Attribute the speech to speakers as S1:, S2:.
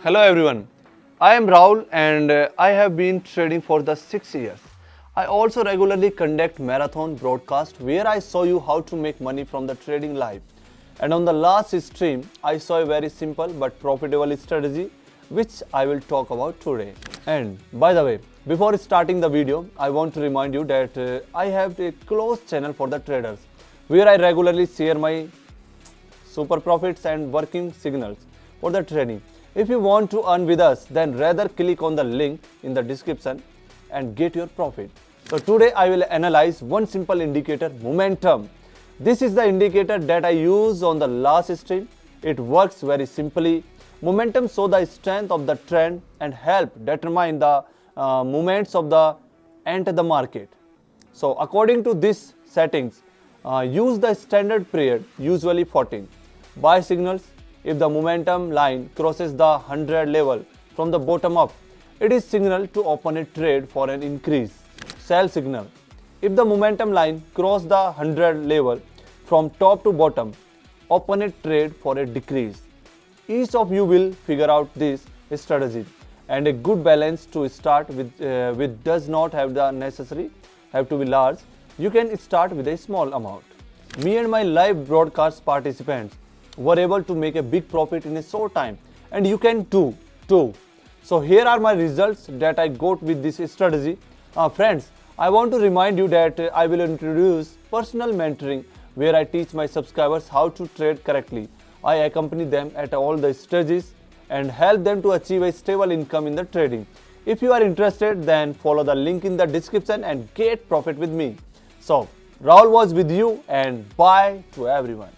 S1: Hello everyone, I am Rahul and I have been trading for the 6 years. I also regularly conduct marathon broadcast where I show you how to make money from the trading live. And on the last stream, I saw a very simple but profitable strategy which I will talk about today. And by the way, before starting the video, I want to remind you that I have a closed channel for the traders where I regularly share my super profits and working signals for the trading. If you want to earn with us, then rather click on the link in the description and get your profit. So today I will analyze one simple indicator, momentum. This is the indicator that I used on the last stream. It works very simply. Momentum shows the strength of the trend and help determine the movements of the enter the market. So according to these settings, use the standard period, usually 14. Buy signals. If the momentum line crosses the 100 level from the bottom up, it is signal to open a trade for an increase. Sell signal. If the momentum line crosses the 100 level from top to bottom, open a trade for a decrease. Each of you will figure out this strategy, and a good balance to start with does not have the necessary have to be large. You can start with a small amount. Me and my live broadcast participants were able to make a big profit in a short time, and you can too. So here are my results that I got with this strategy. Friends, I want to remind you that I will introduce personal mentoring where I teach my subscribers how to trade correctly. I accompany them at all the stages and help them to achieve a stable income in the trading. If you are interested, then follow the link in the description and get profit with me. So Rahul was with you, and bye to everyone.